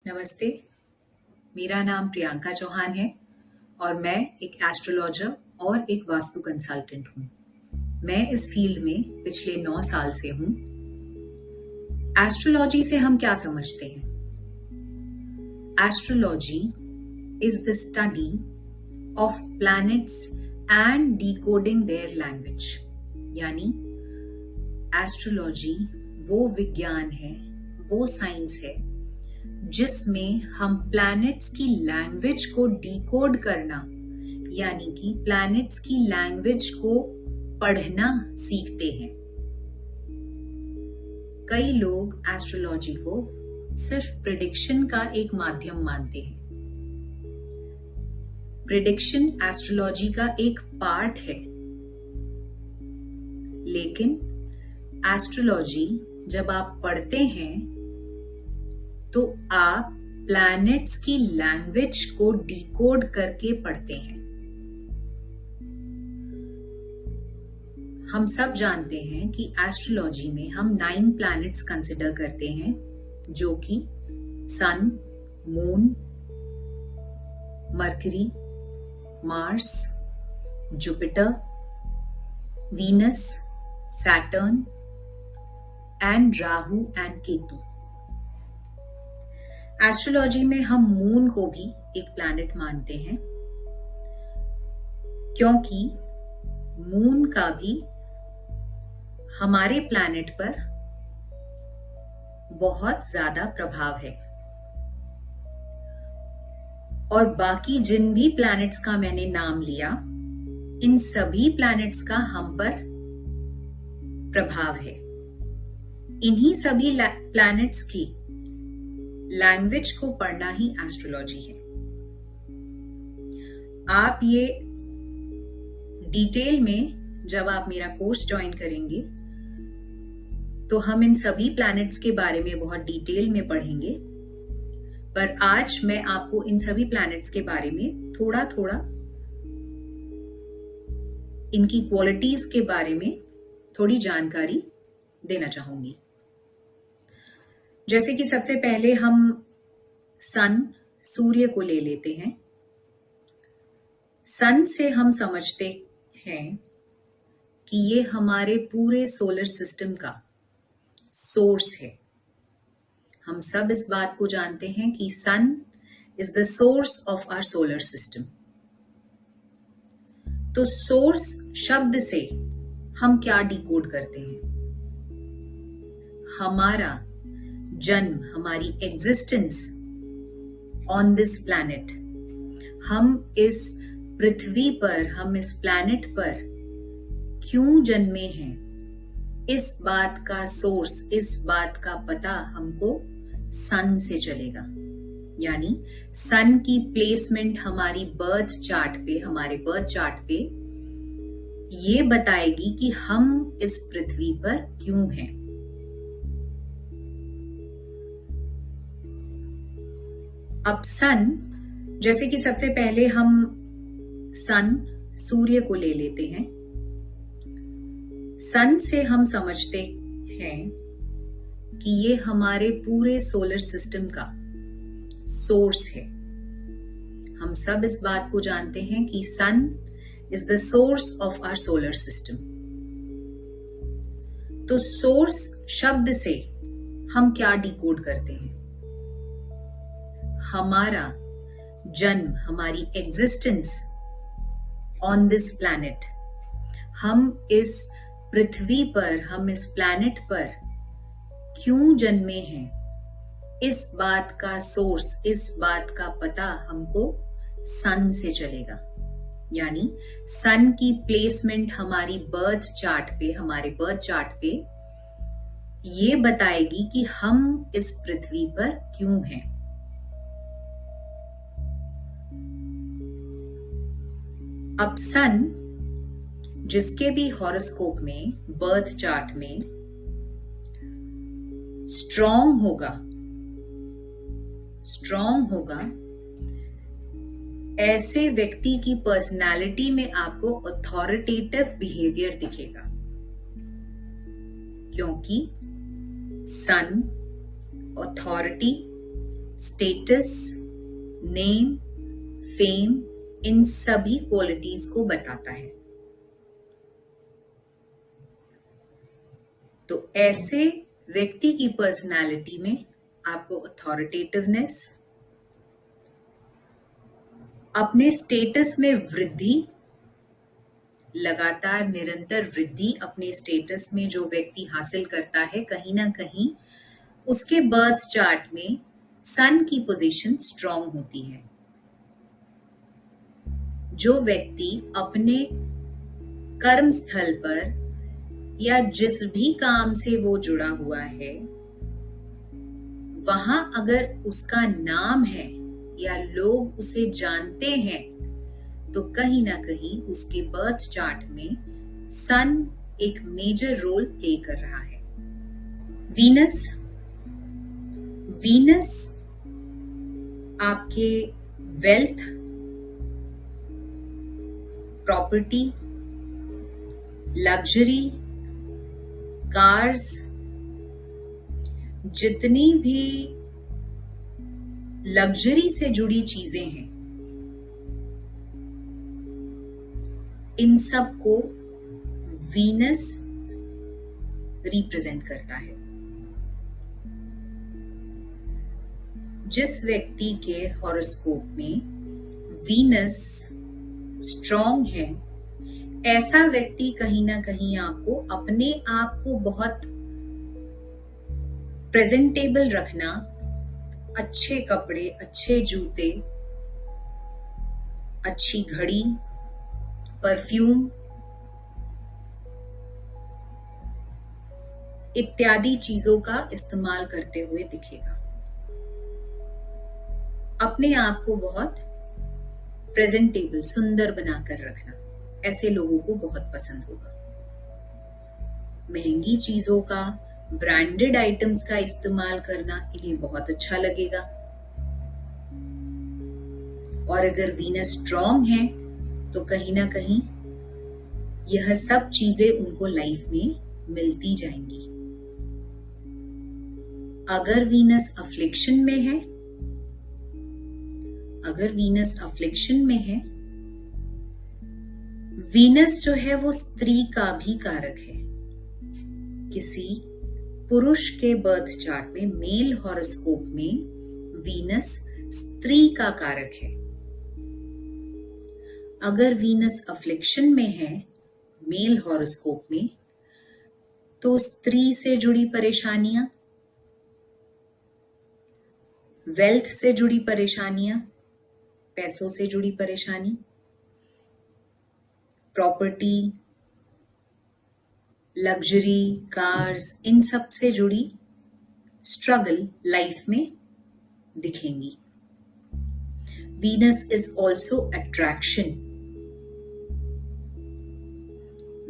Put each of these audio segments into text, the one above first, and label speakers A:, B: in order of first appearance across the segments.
A: नमस्ते, मेरा नाम प्रियंका चौहान है और मैं एक एस्ट्रोलॉजर और एक वास्तु कंसल्टेंट हूँ। मैं इस फील्ड में पिछले 9 साल से हूँ। एस्ट्रोलॉजी से हम क्या समझते हैं? Astrology is the study of planets and decoding their language. यानी एस्ट्रोलॉजी वो विज्ञान है, वो साइंस है जिसमें हम प्लैनेट्स की लैंग्वेज को डिकोड करना यानी कि प्लैनेट्स की लैंग्वेज को पढ़ना सीखते हैं। कई लोग एस्ट्रोलॉजी को सिर्फ प्रिडिक्शन का एक माध्यम मानते हैं। प्रिडिक्शन एस्ट्रोलॉजी का एक पार्ट है, लेकिन एस्ट्रोलॉजी जब आप पढ़ते हैं तो आप प्लैनेट्स की लैंग्वेज को डिकोड करके पढ़ते हैं। हम सब जानते हैं कि एस्ट्रोलॉजी में हम 9 प्लैनेट्स कंसिडर करते हैं, जो कि sun, moon, Mercury, Mars, Jupiter, Venus, Saturn and Rahu and Ketu. Astrology में हम मून को भी एक प्लैनेट मानते हैं, क्योंकि मून का भी हमारे प्लैनेट पर बहुत ज्यादा प्रभाव है। और बाकी जिन भी प्लैनेट्स का मैंने नाम लिया, इन सभी प्लैनेट्स का हम पर प्रभाव है। इन्हीं सभी प्लैनेट्स की लैंग्वेज को पढ़ना ही एस्ट्रोलॉजी है। आप ये डिटेल में जब आप मेरा कोर्स ज्वाइन करेंगे तो हम इन सभी प्लैनेट्स के बारे में बहुत डिटेल में पढ़ेंगे, पर आज मैं आपको इन सभी प्लैनेट्स के बारे में थोड़ा थोड़ा इनकी क्वालिटीज के बारे में थोड़ी जानकारी देना चाहूंगी। जैसे कि सबसे पहले हम सन, सूर्य को ले लेते हैं। सन से हम समझते हैं कि ये हमारे पूरे सोलर सिस्टम का सोर्स है। हम सब इस बात को जानते हैं कि sun is the source of our solar system. तो सोर्स शब्द से हम क्या डिकोड करते हैं? हमारा जन्म, हमारी एग्जिस्टेंस ऑन दिस प्लैनेट, हम इस पृथ्वी पर, हम इस प्लैनेट पर क्यों जन्मे हैं, इस बात का सोर्स, इस बात का पता हमको सन से चलेगा। यानी सन की प्लेसमेंट हमारी बर्थ चार्ट पे, हमारे बर्थ चार्ट पे ये बताएगी कि हम इस पृथ्वी पर क्यों हैं। अब सन, जैसे कि सबसे पहले हम सन, सूर्य को ले लेते हैं। सन से हम समझते हैं कि ये हमारे पूरे सोलर सिस्टम का सोर्स है। हम सब इस बात को जानते हैं कि sun is the source of our solar system. तो सोर्स शब्द से हम क्या डिकोड करते हैं? हमारा जन्म, हमारी एग्जिस्टेंस ऑन दिस प्लैनेट, हम इस पृथ्वी पर, हम इस प्लैनेट पर क्यों जन्मे हैं, इस बात का सोर्स, इस बात का पता हमको सन से चलेगा। यानी सन की प्लेसमेंट हमारी बर्थ चार्ट पे, हमारे बर्थ चार्ट पे ये बताएगी कि हम इस पृथ्वी पर क्यों हैं। अब सन जिसके भी हॉरोस्कोप में, बर्थ चार्ट में स्ट्रॉन्ग होगा, ऐसे व्यक्ति की पर्सनालिटी में आपको अथॉरिटेटिव बिहेवियर दिखेगा, क्योंकि सन अथॉरिटी, स्टेटस, नेम, फेम, इन सभी क्वालिटीज को बताता है। तो ऐसे व्यक्ति की पर्सनालिटी में आपको अथॉरिटेटिवनेस, अपने स्टेटस में वृद्धि, लगातार निरंतर वृद्धि अपने स्टेटस में जो व्यक्ति हासिल करता है, कहीं ना कहीं उसके बर्थ चार्ट में सन की पोजीशन स्ट्रांग होती है। जो व्यक्ति अपने कर्म स्थल पर या जिस भी काम से वो जुड़ा हुआ है, वहां अगर उसका नाम है या लोग उसे जानते हैं, तो कहीं ना कहीं उसके बर्थ चार्ट में सन एक मेजर रोल प्ले कर रहा है। वीनस, वीनस आपके वेल्थ, प्रॉपर्टी, लग्जरी, कार्स, जितनी भी लग्जरी से जुड़ी चीजें हैं, इन सब को वीनस रिप्रेजेंट करता है। जिस व्यक्ति के हॉरोस्कोप में वीनस स्ट्रांग है, ऐसा व्यक्ति कहीं ना कहीं आपको अपने आप को बहुत प्रेजेंटेबल रखना, अच्छे कपड़े, अच्छे जूते, अच्छी घड़ी, परफ्यूम इत्यादि चीजों का इस्तेमाल करते हुए दिखेगा। अपने आप को बहुत प्रेजेंटेबल, सुंदर बनाकर रखना, ऐसे लोगों को बहुत पसंद होगा। महंगी चीजों का, ब्रांडेड आइटम्स का इस्तेमाल करना इन्हें बहुत अच्छा लगेगा। और अगर वीनस स्ट्रांग है तो कहीं ना कहीं यह सब चीजें उनको लाइफ में मिलती जाएंगी। अगर वीनस अफ्लिक्शन में है, अगर वीनस अफ्लिक्शन में है, वीनस जो है वो स्त्री का भी कारक है। किसी पुरुष के बर्थ चार्ट में, मेल हॉरोस्कोप में वीनस स्त्री का कारक है। अगर वीनस अफ्लिक्शन में है मेल हॉरोस्कोप में, तो स्त्री से जुड़ी परेशानियां, वेल्थ से जुड़ी परेशानियां, पैसों से जुड़ी परेशानी, प्रॉपर्टी, लग्जरी, कार्स, इन सब से जुड़ी स्ट्रगल लाइफ में दिखेंगी। Venus is also attraction.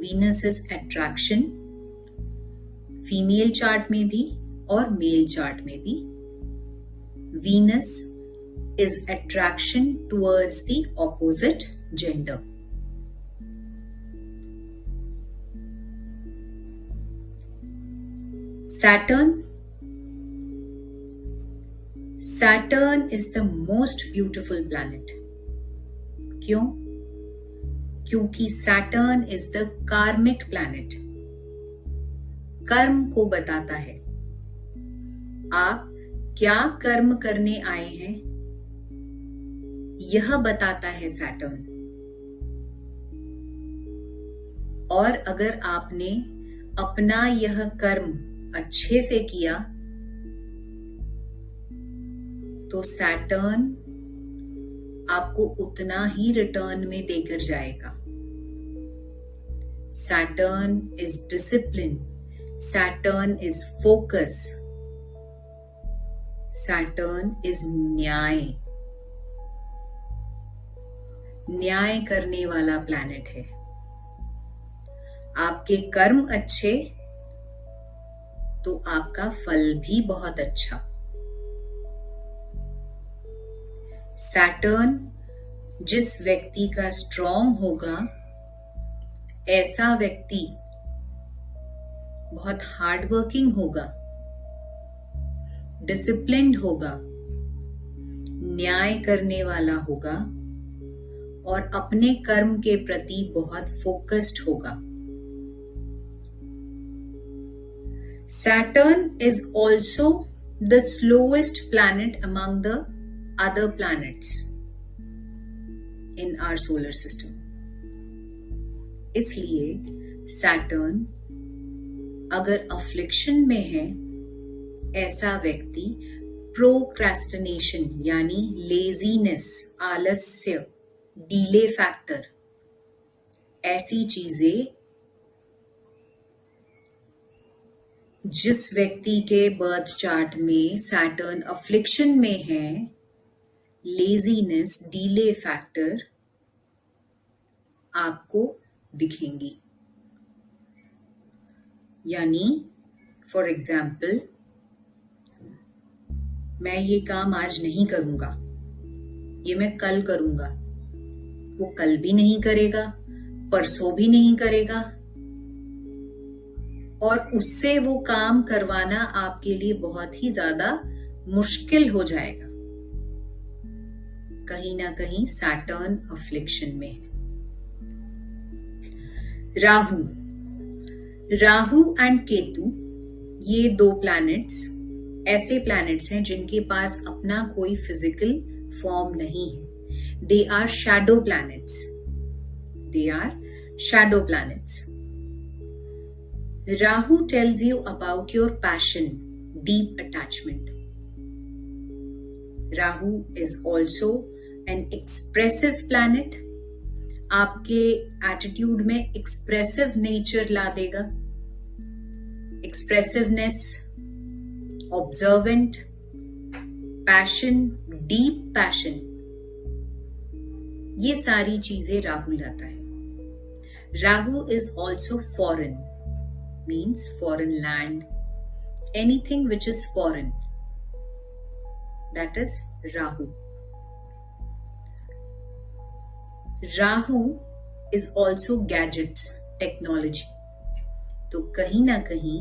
A: Venus is attraction female chart में भी और मेल चार्ट में भी। Venus is attraction towards the opposite gender. Saturn is the most beautiful planet. क्यों? क्योंकि Saturn is the karmic planet. कर्म को बताता है। आप क्या कर्म करने आए हैं, यह बताता है Saturn। और अगर आपने अपना यह कर्म अच्छे से किया, तो सैटर्न आपको उतना ही रिटर्न में देकर जाएगा। Saturn is discipline, Saturn is focus, Saturn is न्याय। न्याय करने वाला प्लैनेट है। आपके कर्म अच्छे तो आपका फल भी बहुत अच्छा। सैटर्न जिस व्यक्ति का स्ट्रांग होगा, ऐसा व्यक्ति बहुत हार्डवर्किंग होगा, डिसिप्लिन्ड होगा, न्याय करने वाला होगा और अपने कर्म के प्रति बहुत फोकस्ड होगा। Saturn is also the slowest planet among the other planets in our solar system. इसलिए Saturn अगर अफ्लिक्शन में है, ऐसा व्यक्ति प्रोक्रेस्टिनेशन यानी लेजीनेस, आलस्य, डीले फैक्टर, ऐसी चीजें जिस व्यक्ति के बर्थ चार्ट में सैटर्न अफ्लिक्शन में है, लेजीनेस, डीले फैक्टर आपको दिखेंगी। यानी फॉर एग्जाम्पल, मैं ये काम आज नहीं करूंगा, ये मैं कल करूंगा। वो कल भी नहीं करेगा, परसों भी नहीं करेगा, और उससे वो काम करवाना आपके लिए बहुत ही ज्यादा मुश्किल हो जाएगा। कहीं ना कहीं सैटर्न अफ्लिक्शन में है। राहु एंड केतु, ये दो प्लैनेट्स ऐसे प्लैनेट्स हैं जिनके पास अपना कोई फिजिकल फॉर्म नहीं है। They are shadow planets. Rahu tells you about your passion, deep attachment. Rahu is also an expressive planet. आपके एटीट्यूड में एक्सप्रेसिव नेचर ला देगा। एक्सप्रेसिवनेस, ऑब्जर्वेंट, पैशन, डीप पैशन, ये सारी चीजें राहु लाता है। Rahu is also foreign, means foreign land, anything which is foreign, that is Rahu. Rahu is also gadgets, technology. तो कहीं ना कहीं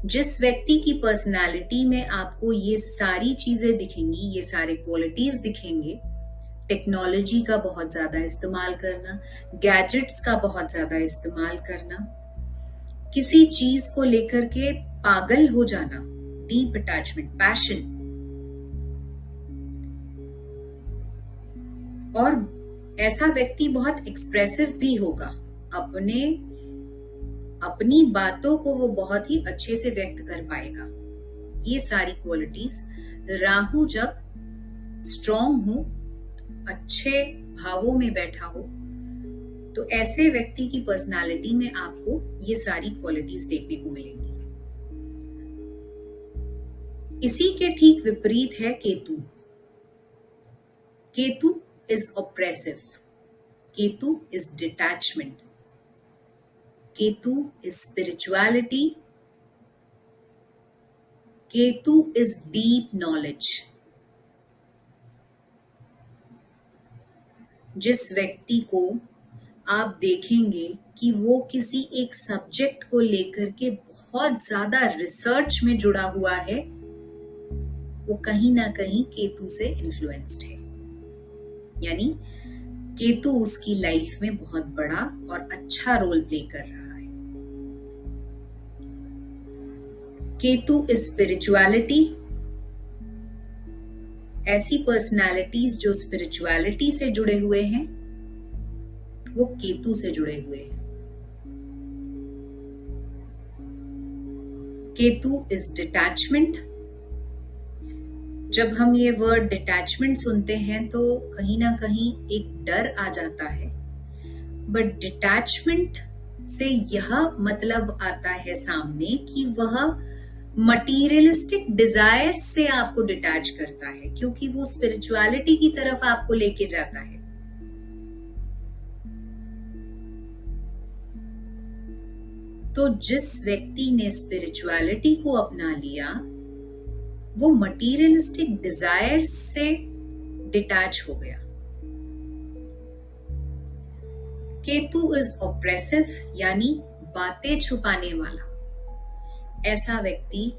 A: जिस व्यक्ति की पर्सनालिटी में आपको ये सारी चीजें दिखेंगी, ये सारे क्वालिटीज दिखेंगे, टेक्नोलॉजी का बहुत ज्यादा इस्तेमाल करना, गैजेट्स का बहुत ज्यादा इस्तेमाल करना, किसी चीज को लेकर के पागल हो जाना, डीप अटैचमेंट, पैशन, और ऐसा व्यक्ति बहुत एक्सप्रेसिव भी होगा। अपनी बातों को वो बहुत ही अच्छे से व्यक्त कर पाएगा। ये सारी क्वालिटीज राहु जब स्ट्रॉन्ग हो, अच्छे भावों में बैठा हो, तो ऐसे व्यक्ति की पर्सनालिटी में आपको ये सारी क्वालिटीज देखने को मिलेंगी। इसी के ठीक विपरीत है Ketu. Ketu is oppressive, Ketu is detachment, Ketu is spirituality, Ketu is deep knowledge. जिस व्यक्ति को आप देखेंगे कि वो किसी एक सब्जेक्ट को लेकर के बहुत ज्यादा रिसर्च में जुड़ा हुआ है, वो कहीं ना कहीं केतु से इन्फ्लुएंस्ड है। यानी केतु उसकी लाइफ में बहुत बड़ा और अच्छा रोल प्ले कर रहा है। Ketu is spirituality. ऐसी पर्सनालिटीज जो स्पिरिचुअलिटी से जुड़े हुए हैं, वो केतु से जुड़े हुए हैं। Ketu is detachment. जब हम ये वर्ड डिटैचमेंट सुनते हैं तो कहीं ना कहीं एक डर आ जाता है, बट डिटैचमेंट से यह मतलब आता है सामने कि वह मटीरियलिस्टिक डिजायर से आपको डिटैच करता है, क्योंकि वो स्पिरिचुअलिटी की तरफ आपको लेके जाता है। तो जिस व्यक्ति ने स्पिरिचुअलिटी को अपना लिया, वो मटीरियलिस्टिक डिजायर से डिटैच हो गया। केतु इज ऑप्रेसिव, यानी बातें छुपाने वाला। ऐसा व्यक्ति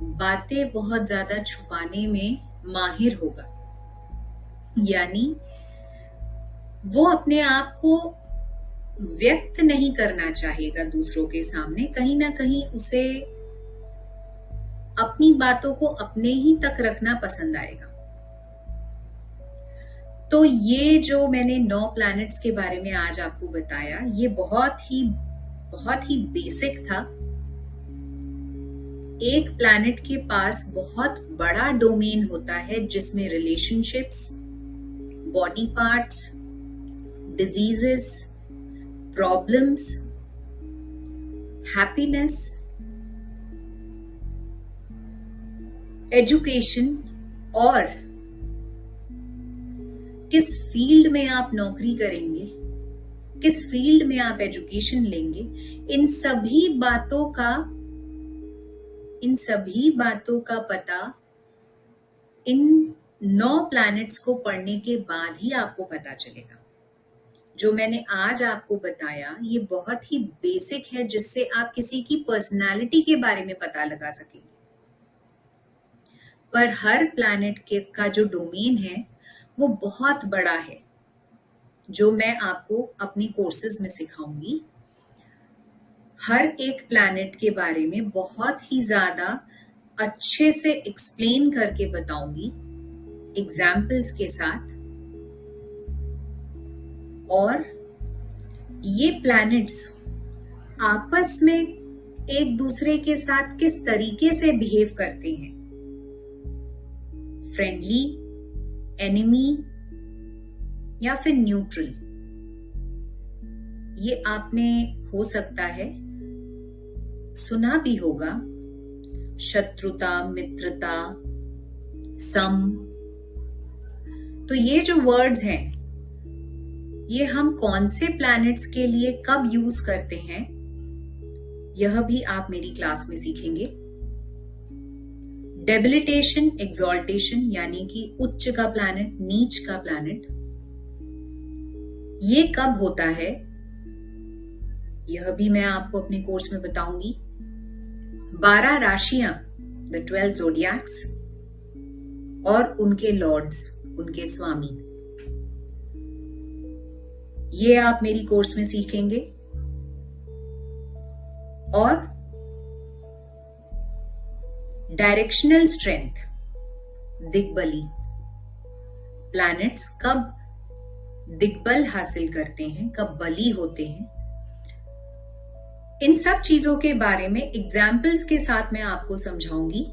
A: बातें बहुत ज्यादा छुपाने में माहिर होगा। यानी वो अपने आप को व्यक्त नहीं करना चाहेगा दूसरों के सामने, कहीं ना कहीं उसे अपनी बातों को अपने ही तक रखना पसंद आएगा। तो ये जो मैंने 9 प्लैनेट्स के बारे में आज आपको बताया, ये बहुत ही बेसिक था। एक प्लैनेट के पास बहुत बड़ा डोमेन होता है जिसमें relationships, body parts, diseases, problems, happiness, education और किस फील्ड में आप नौकरी करेंगे, किस फील्ड में आप एजुकेशन लेंगे, इन सभी बातों का पता इन 9 प्लैनेट्स को पढ़ने के बाद ही आपको पता चलेगा। जो मैंने आज आपको बताया ये बहुत ही बेसिक है, जिससे आप किसी की पर्सनालिटी के बारे में पता लगा सकेंगे। पर हर प्लैनेट का जो डोमेन है वो बहुत बड़ा है, जो मैं आपको अपनी कोर्सेज में सिखाऊंगी। हर एक प्लैनेट के बारे में बहुत ही ज्यादा अच्छे से एक्सप्लेन करके बताऊंगी, एग्जाम्पल्स के साथ। और ये प्लैनेट्स आपस में एक दूसरे के साथ किस तरीके से बिहेव करते हैं, फ्रेंडली, एनिमी या फिर न्यूट्रल, ये आपने हो सकता है सुना भी होगा। शत्रुता, मित्रता, सम। तो ये जो वर्ड्स हैं ये हम कौन से प्लैनेट्स के लिए कब यूज करते हैं, यह भी आप मेरी क्लास में सीखेंगे। डेबिलिटेशन, एक्सॉल्टेशन, यानी कि उच्च का प्लैनेट, नीच का प्लैनेट, ये कब होता है यह भी मैं आपको अपने कोर्स में बताऊंगी। 12 राशियां, द 12 ज़ोडिएक्स, और उनके लॉर्ड्स, उनके स्वामी, ये आप मेरी कोर्स में सीखेंगे। और डायरेक्शनल स्ट्रेंथ, दिग्बली, प्लैनेट्स कब दिग्बल हासिल करते हैं, कब बली होते हैं, इन सब चीजों के बारे में एग्जाम्पल्स के साथ मैं आपको समझाऊंगी।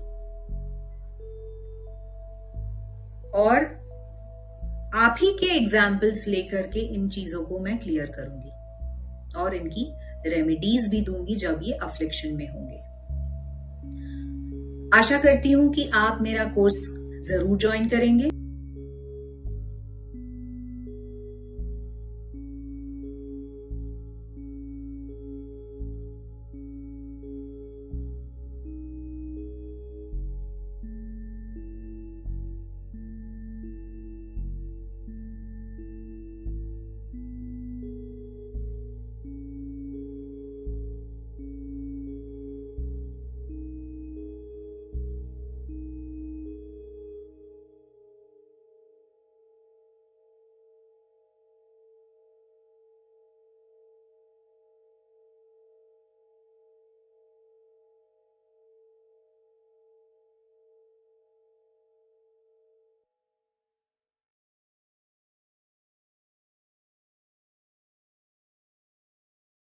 A: और आप ही के एग्जाम्पल्स लेकर के इन चीजों को मैं क्लियर करूंगी और इनकी रेमेडीज भी दूंगी जब ये अफ्लिक्शन में होंगे। आशा करती हूं कि आप मेरा कोर्स जरूर ज्वाइन करेंगे।